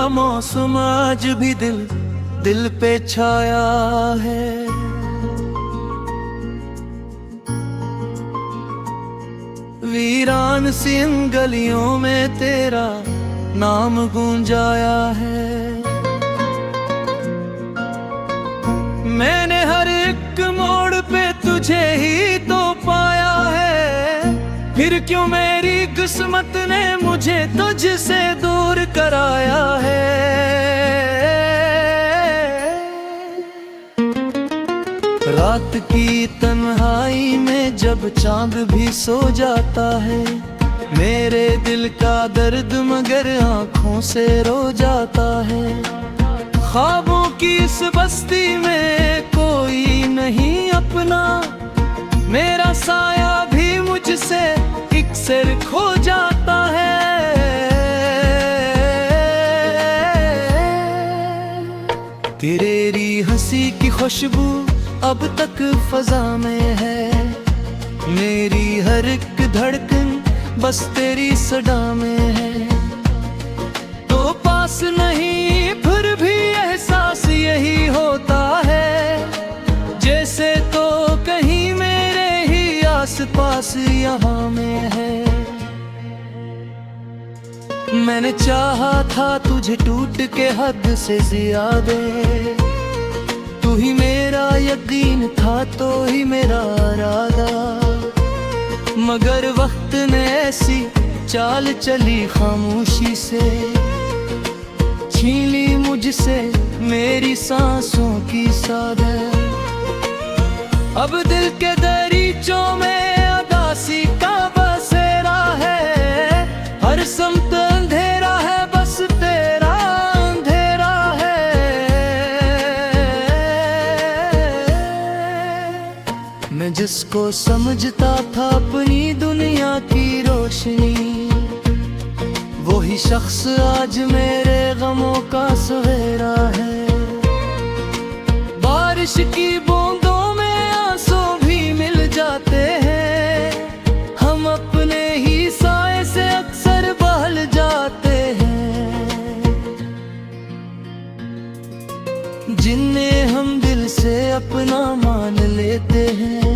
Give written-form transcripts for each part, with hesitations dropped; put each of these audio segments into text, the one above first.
मौसम आज भी दिल पे छाया है। वीरान सी इन गलियों में तेरा नाम गूंजाया है। मैंने हर एक मोड़ पे तुझे ही तो पाया है। फिर क्यों मेरी किस्मत ने मुझे तुझसे दूर कराया है। रात की तन्हाई में जब चांद भी सो जाता है, मेरे दिल का दर्द मगर आँखों से रो जाता है। ख्वाबों की इस बस्ती में कोई नहीं अपना, मेरा साया भी मुझसे एक सिर खो जाता है। तेरी हंसी की खुशबू अब तक फजा में है। मेरी हर एक धड़कन बस तेरी सदा में है। तो पास नहीं फिर भी एहसास यही होता है, जैसे तो कहीं मेरे ही आस पास यहाँ में है। मैंने चाहा था तुझे टूट के हद से ज्यादा, तू ही मेरा यकीन था तो ही मेरा इरादा। मगर वक्त ने ऐसी चाल चली खामोशी से, छीन ली मुझसे मेरी सांसों की सादत। अब दिल के दरीचों में उदासी का बसेरा है। हर समत अंधेरा है, बस तेरा अंधेरा है। मैं जिसको समझता था अपनी दुनिया की रोशनी, वही शख्स आज मेरे गमों का सवेरा है। बारिश की बूंदों में आंसू भी मिल जाते हैं, हम अपने ही साए से अक्सर बहल जाते हैं। जिन्हें हम दिल से अपना मान लेते हैं,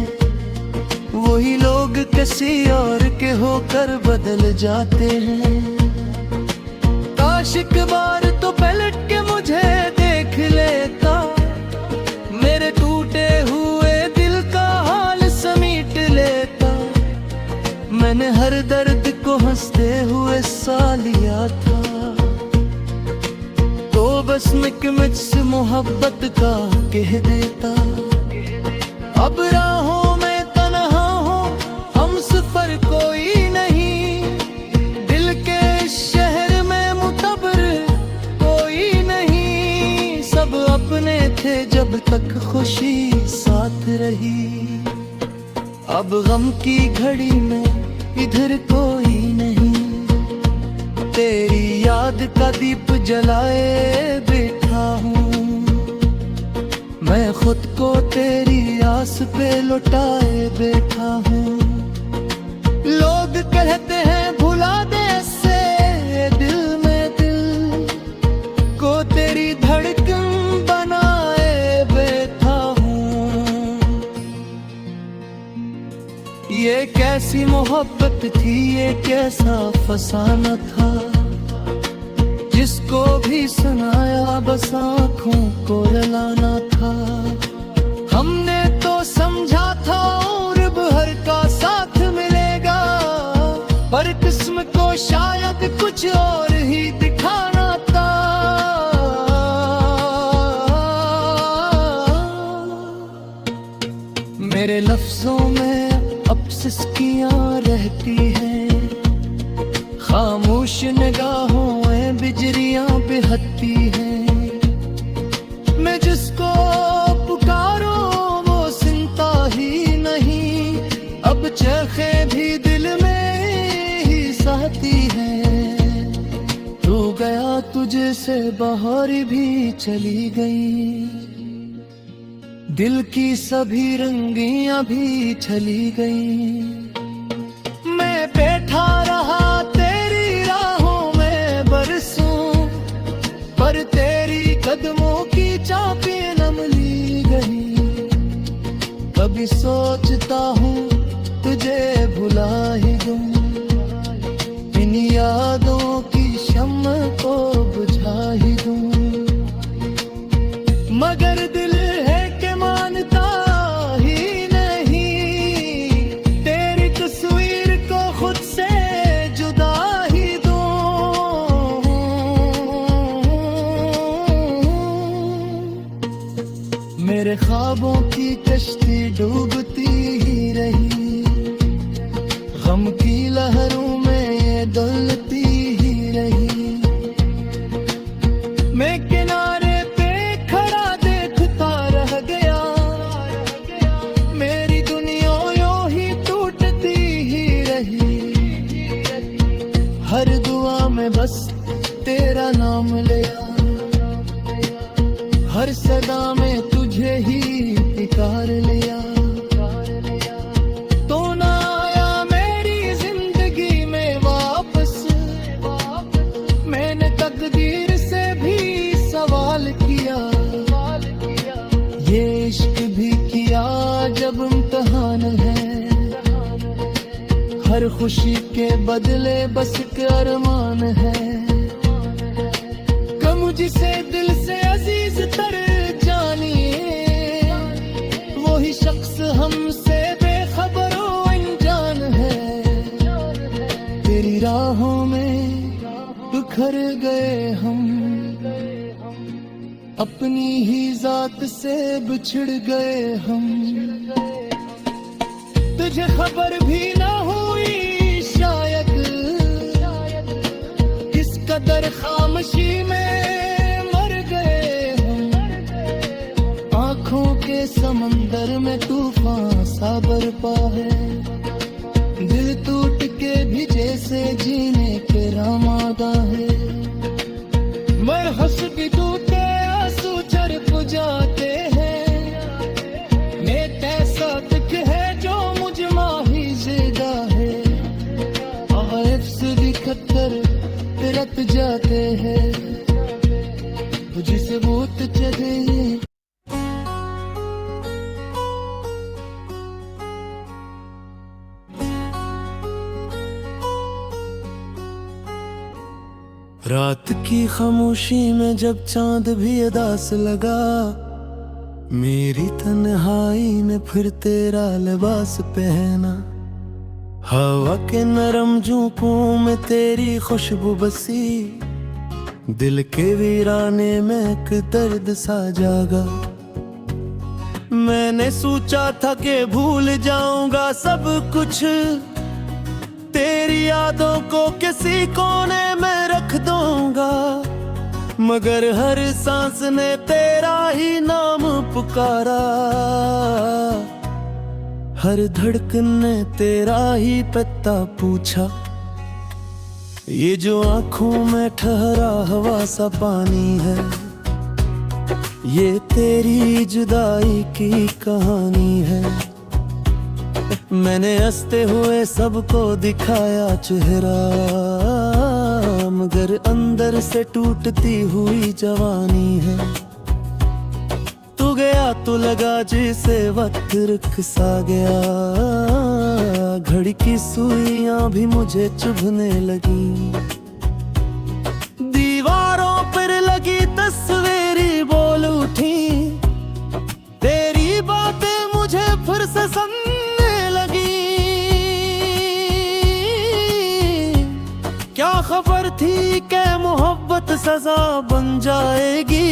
वही लोग किसी और के होकर बदल जाते हैं। काश एक बार तो पलट के मुझे देख लेता, मेरे टूटे हुए दिल का हाल समीट लेता। मैंने हर दर्द को हंसते हुए सा लिया था, तो बस मुझसे मोहब्बत का कह देता। अब राहों में तन्हा हो हम सफर कोई नहीं, दिल के शहर में मुतबर कोई नहीं। सब अपने थे जब तक खुशी साथ रही, अब गम की घड़ी में इधर कोई नहीं। तेरी याद का दीप जलाए बैठा हूँ, मैं खुद को तेरी आस पे लुटाए बैठा हूँ। लोग कहते हैं भुला दे से दिल में दिल को, तेरी धड़कन बनाए बैठा हूँ। ये कैसी मोहब्बत थी, ये कैसा फसाना था, जिसको भी सुनाया बस आँखों को रुलाना था। हमने तो समझा था और भर का साथ मिलेगा, पर किस्म को शायद कुछ और ही दिखाना था। मेरे लफ्जों में अब सिसकियाँ रहती हैं, खामोश निगाहों में बिजलियां बहती हैं। मैं जिसको पुकारूं वो सुनता ही नहीं, अब चरखे भी दिल में ही सहती हैं। तू गया तुझे से बाहर भी चली गई, दिल की सभी रंगियां भी चली गई। मैं बैठा रहा तेरी राहों में बरसों, कभी सोचता हूँ तुझे भुला ही दूं, इन यादों की शम्म को बुझा ही दूं, मगर दिल है कि मानता ही नहीं, तेरी तस्वीर को खुद से जुदा ही दूं। मेरे ख्वाबों की कश्ती डूबती ही रही, गम की लहरों में ये डुलती ही रही, मैं किनारे पे खड़ा देखता रह गया, मेरी दुनिया यूं ही टूटती ही रही, हर दुआ में बस तेरा नाम लिया, हर सदा में तुझे ही पुकार लिया, तो ना आया मेरी जिंदगी में वापस, मैंने तकदीर से भी सवाल किया, ये इश्क भी किया जब इम्तिहान है, हर खुशी के बदले बस एक अरमान है, गम जिसे दिल से अजीज तर जानिए, वही शख्स हमसे बेखबर अनजान है, तेरी राहों में बिखर गए हम, अपनी ही जात से बिछड़ गए हम, तुझे खबर भी ना हुई शायद, किस कदर खामोशी में मर गए हम, आँखों के समंदर में तूफान सा बरपा है, दिल टूट के भी जैसे जीने के रामादा है, मर हंस भी टूटे आंसू छरप जाते हैं, मैं तैसा तक है जो मुझ माही ज़िदा है, आइफ से भी खतर रत जाते हैं, तुझसे बहुत चले रात की खामोशी में जब चांद भी उदास लगा, मेरी तन्हाई में फिर तेरा लिबास पहना, हवा के नरम झोंकों में तेरी खुशबू बसी, दिल के वीराने में एक दर्द सा जागा, मैंने सोचा था कि भूल जाऊंगा सब कुछ, तेरी यादों को किसी कोने में रख दूंगा, मगर हर सांस ने तेरा ही नाम पुकारा, हर धड़कन ने तेरा ही पता पूछा, ये जो आंखों में ठहरा हवा सा पानी है, ये तेरी जुदाई की कहानी है, मैंने हंसते हुए सबको दिखाया चेहरा, मगर अंदर से टूटती हुई जवानी है, तू गया तो लगा जैसे वक्त रुक सा गया, घड़ी की सुइयां भी मुझे चुभने लगी, दीवारों पर लगी तस्वीरें बोल उठी, तेरी बातें मुझे फिर से सुनने लगी, क्या खबर थी कि मोहब्बत सजा बन जाएगी,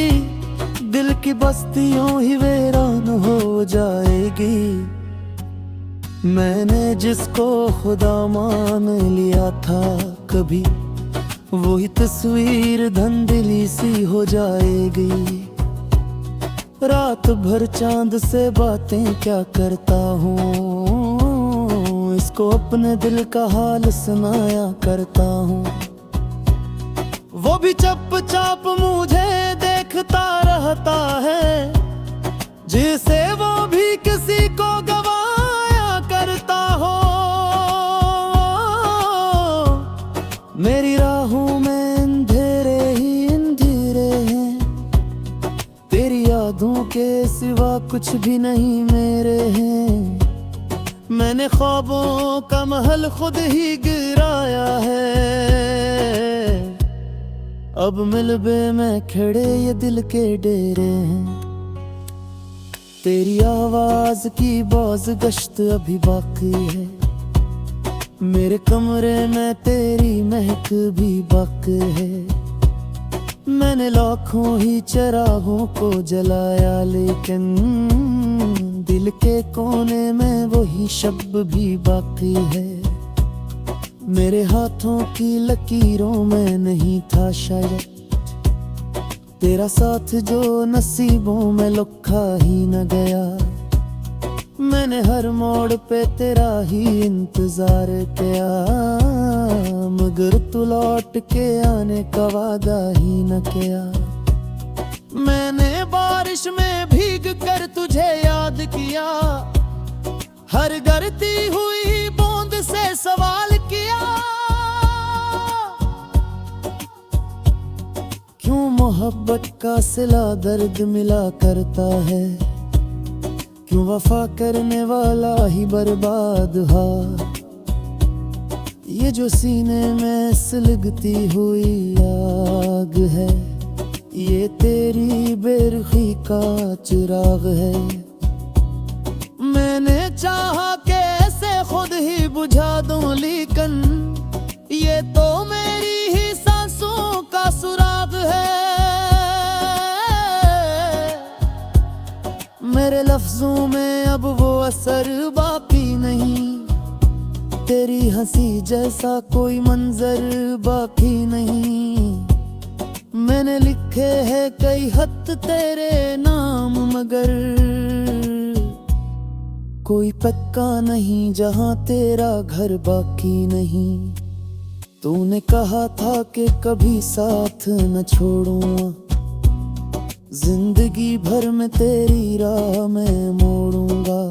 दिल की बस्तियों ही वीरान हो जाएगी, मैंने जिसको खुदा मान लिया था कभी, वही तस्वीर धंधली सी हो जाएगी, रात भर चांद से बातें क्या करता हूँ, इसको अपने दिल का हाल सुनाया करता हूँ, वो भी चुपचाप मुझे देखता रहता है, जिसे वो भी किसी को गवाया करता हो, मेरी राहों में अंधेरे ही अंधेरे हैं, तेरी यादों ख्वाबों के सिवा कुछ भी नहीं मेरे हैं। मैंने ख्वाबों का महल खुद ही गिराया है। अब मिलबे में खड़े ये दिल के डेरे हैं। तेरी आवाज की बाज गश्त अभी बाकी है। मेरे कमरे में तेरी महक भी बाकी है। मैंने लाखों ही चरागों को जलाया, लेकिन दिल के कोने में वही शब भी बाकी है। मेरे हाथों की लकीरों में नहीं था शायद तेरा साथ, जो नसीबों में लिखा ही न गया। मैंने हर मोड़ पे तेरा ही इंतजार किया, मगर तू लौट के आने का वादा ही न किया। मैंने बारिश में भीग कर तुझे याद किया, हर गिरती हुई बूंद से सवाल किया। क्यों मोहब्बत का सिला दर्द मिला करता है, क्यों वफा करने वाला ही बर्बाद हा। ये जो सीने में सुलगती हुई आग है, ये तेरी बेरुखी का चिराग है। मैंने चाहा कैसे खुद ही बुझा दूं, लेकिन ये तो मेरी ही सांसों का सुराग है। मेरे लफ्जों में अब वो असर बाकी नहीं, तेरी हंसी जैसा कोई मंजर बाकी नहीं। मैंने लिखे हैं कई खत तेरे नाम, मगर कोई पक्का नहीं जहां तेरा घर बाकी नहीं। तूने कहा था कि कभी साथ न छोड़ूंगा, जिंदगी भर में तेरी राह में मोड़ूंगा।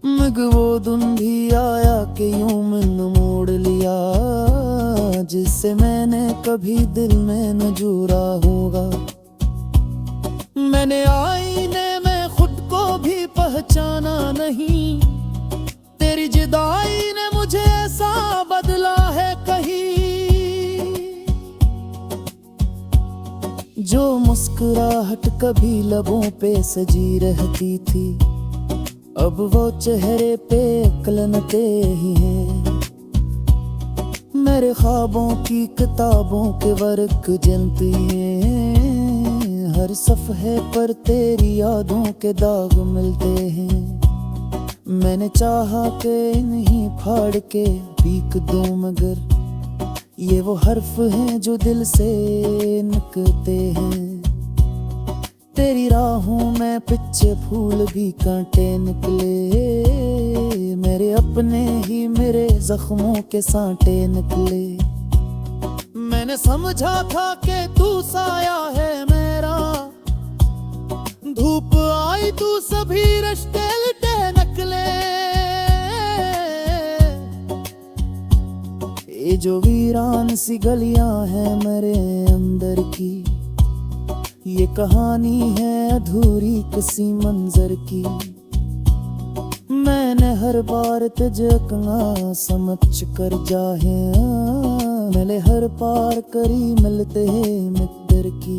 मगर वो दिन भी आया कि यूं मैंने मोड़ लिया, जिससे मैंने कभी दिल में न जुड़ा होगा। मैंने आईने में खुद को भी पहचाना नहीं, तेरी जुदाई ने मुझे ऐसा बदला है कहीं। जो मुस्कुराहट कभी लबों पे सजी रहती थी, अब वो चेहरे पे कलनते ही हैं। मेरे ख्वाबों की किताबों के वर्क जलती हैं, हर सफ़हे पर तेरी यादों के दाग मिलते हैं। मैंने चाहा कि इन्हीं फाड़ के पीक दूं, मगर ये वो हर्फ हैं जो दिल से निकलते हैं। तेरी राहों में पिछे फूल भी कांटे निकले, मेरे अपने ही मेरे जख्मों के सांटे निकले। मैंने समझा था कि तू साया है मेरा, धूप आई तू सभी रिश्ते लटे निकले। ये जो वीरान सी गलियां हैं मेरे अंदर की, ये कहानी है अधूरी किसी मंजर की। मैंने हर बार तुझको समझ कर जाहे, मिले हर पार करी मिलते हैं मित्र की।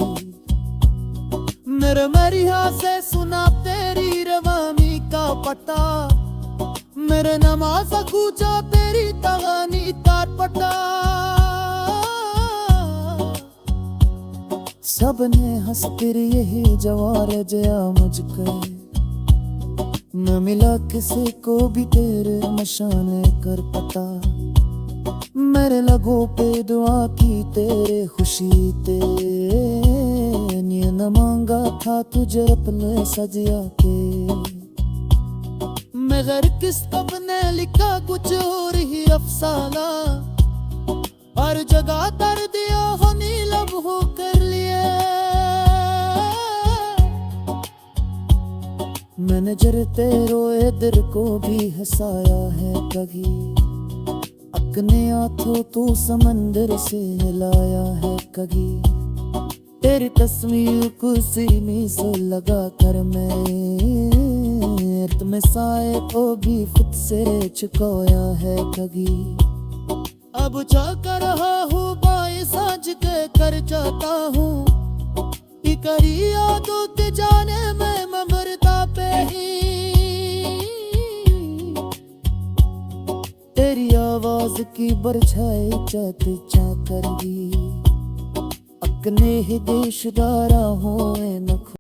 मेरे मरिया से सुना तेरी रवानी का पता, मेरे नमाज कूचा तेरी तगानी तार पटा। सबने हंस कर यही जवार जया मुझको, न मिला किसी को भी तेरे मशाने कर पता। मेरे लगों पे दुआ की तेरे खुशी ते, ये न मांगा था तुझे अपने सजिया के। मगर किस्मत ने लिखा कुछ और ही अफसाना, हर जगह दर्द दिया हनी लब हो कर लिए। मैंने जरते रोए दिल को भी हंसाया है कभी, अपने हाथों तू समंदर से हिलाया है कभी। तेरी तस्वीर को सीने से लगा कर मैं तुम्हें साए को भी खुद से छुपाया है ठगी। अब जाकर रहा हूँ बाएं साज के कर जाता हूँ करी आदत जाने में ममरता पे ही। तेरी आवाज की परछाई चत चाकर ही अपने ही देशदारा हो न